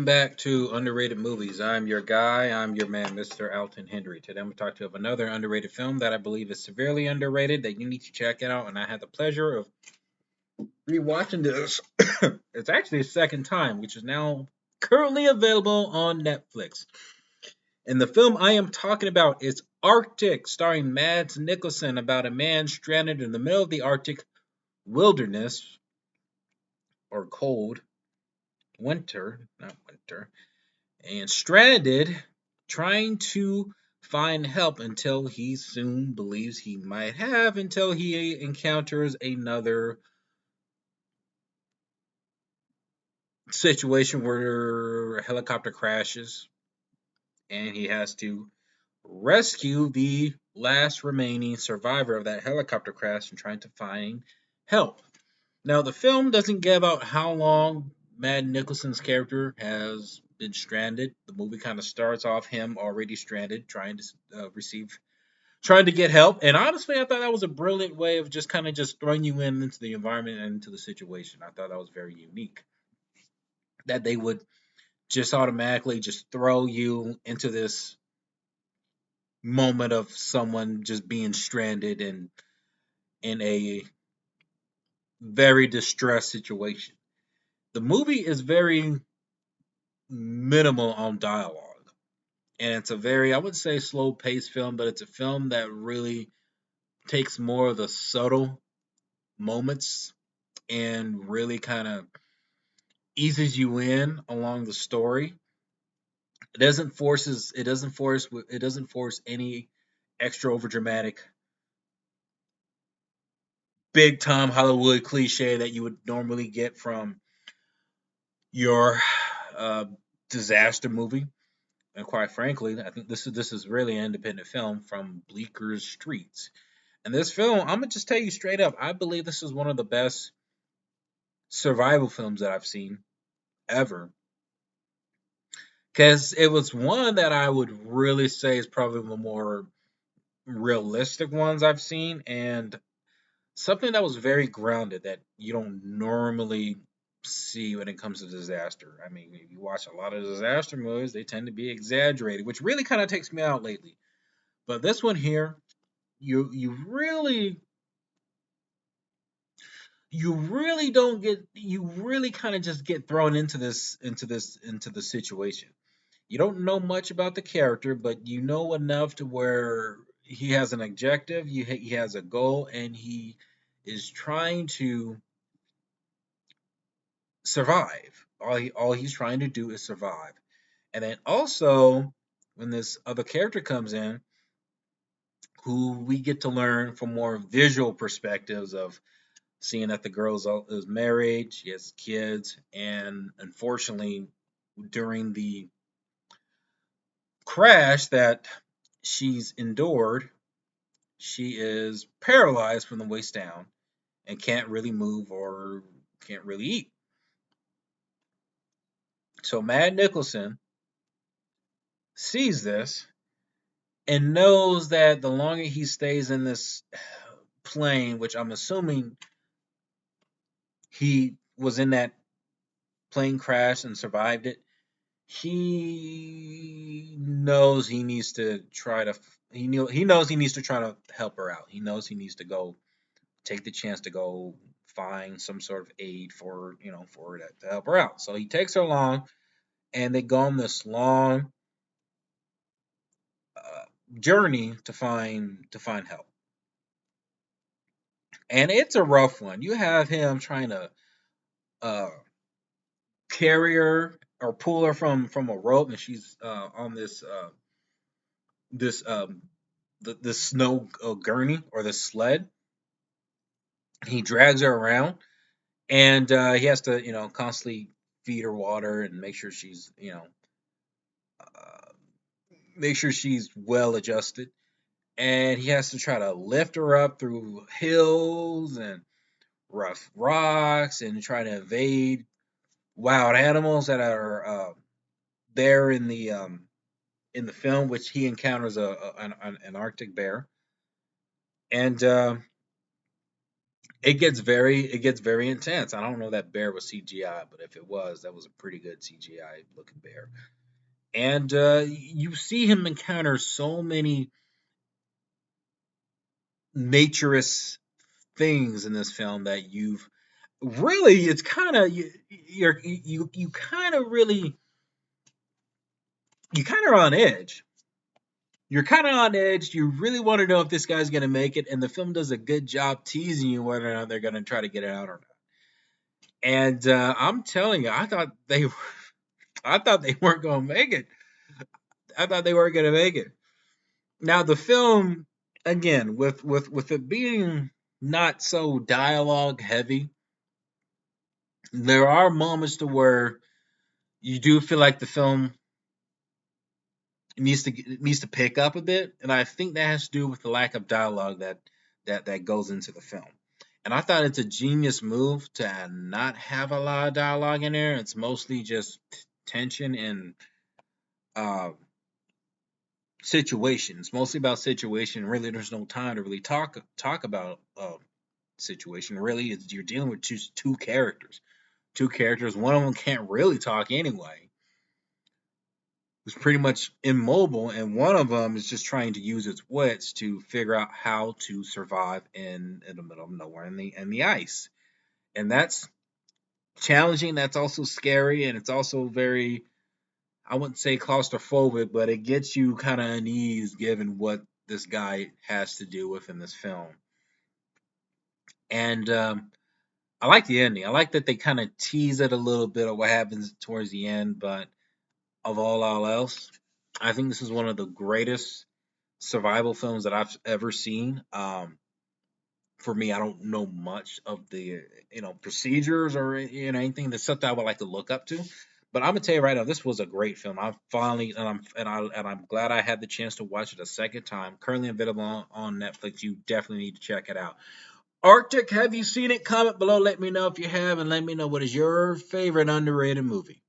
back to Underrated Movies. I'm your guy. I'm your man, Mr. Alton Hendry. Today I'm going to talk to you of another underrated film that I believe is severely underrated that you need to check it out. And I had the pleasure of rewatching this. It's actually a second time, which is now currently available on Netflix. And the film I am talking about is Arctic, starring Mads Mikkelsen, about a man stranded in the middle of the Arctic wilderness or cold not winter, and stranded trying to find help until he soon believes he might have until he encounters another situation where a helicopter crashes and he has to rescue the last remaining survivor of that helicopter crash and trying to find help. Now, the film doesn't give out how long Matt Nicholson's character has been stranded. The movie kind of starts off him already stranded, trying to get help. And honestly, I thought that was a brilliant way of just kind of just throwing you into the environment and into the situation. I thought that was very unique. That they would just automatically just throw you into this moment of someone just being stranded and in a very distressed situation. The movie is very minimal on dialogue. And it's a very, I would say, slow paced film, but it's a film that really takes more of the subtle moments and really kind of eases you in along the story. It doesn't force any extra over dramatic big time Hollywood cliche that you would normally get from your uh, disaster movie. And quite frankly, I think this is really an independent film from Bleecker Streets. And this film, I'm gonna just tell you straight up, I believe this is one of the best survival films that I've seen ever. Because it was one that I would really say is probably the more realistic ones I've seen, and something that was very grounded that you don't normally see when it comes to disaster. I mean, if you watch a lot of disaster movies, they tend to be exaggerated, which really kind of takes me out lately. But this one here, you really don't get you really kind of just get thrown into the situation. You don't know much about the character, but you know enough to where he has an objective, he has a goal, and he is trying to survive. All he's trying to do is survive. And then also, when this other character comes in, who we get to learn from more visual perspectives of seeing that the girl is married, she has kids, and unfortunately, during the crash that she's endured, she is paralyzed from the waist down and can't really move or can't really eat. So Mad Nicholson sees this and knows that the longer he stays in this plane, which I'm assuming he was in that plane crash and survived it, he knows he needs to try to he knows he needs to try to help her out. He knows he needs to go take the chance to go find some sort of aid for for that to help her out. So he takes her along, and they go on this long uh, journey to find help. And it's a rough one. You have him trying to uh, carry her or pull her from a rope, and she's on this this snow gurney or this sled. He drags her around, and he has to constantly feed her water and uh, make sure she's well adjusted. And he has to try to lift her up through hills and rough rocks and try to evade wild animals that are there in the film, which he encounters an Arctic bear. And it gets very intense. I don't know that bear was CGI, but if it was, that was a pretty good CGI looking bear. And you see him encounter so many naturist things in this film that you've really it's kind of you kind of really you kind of on edge. You're kind of on edge. You really want to know if this guy's going to make it, and the film does a good job teasing you whether or not they're going to try to get it out or not. And I'm telling you, I thought they weren't going to make it. I thought they weren't going to make it. Now the film, again, with it being not so dialogue heavy, there are moments to where you do feel like the film needs to pick up a bit, and I think that has to do with the lack of dialogue that goes into the film. And I thought it's a genius move to not have a lot of dialogue in there. It's mostly just tension and uh, situation. It's mostly about situation. Really, there's no time to really talk about situation. Really, you're dealing with just two characters. Two characters. One of them can't really talk anyway. It's pretty much immobile, and one of them is just trying to use its wits to figure out how to survive in the middle of nowhere in the ice. And that's challenging. That's also scary, and it's also very, I wouldn't say claustrophobic, but it gets you kind of uneasy given what this guy has to do with in this film. And I like the ending. I like that they kind of tease it a little bit of what happens towards the end, but of all else, I think this is one of the greatest survival films that I've ever seen. For me, I don't know much of the procedures or anything. That's something I would like to look up to. But I'm gonna tell you right now, this was a great film. I finally and I'm glad I had the chance to watch it a second time. Currently available on Netflix. You definitely need to check it out. Arctic, have you seen it? Comment below. Let me know if you have, and let me know what is your favorite underrated movie.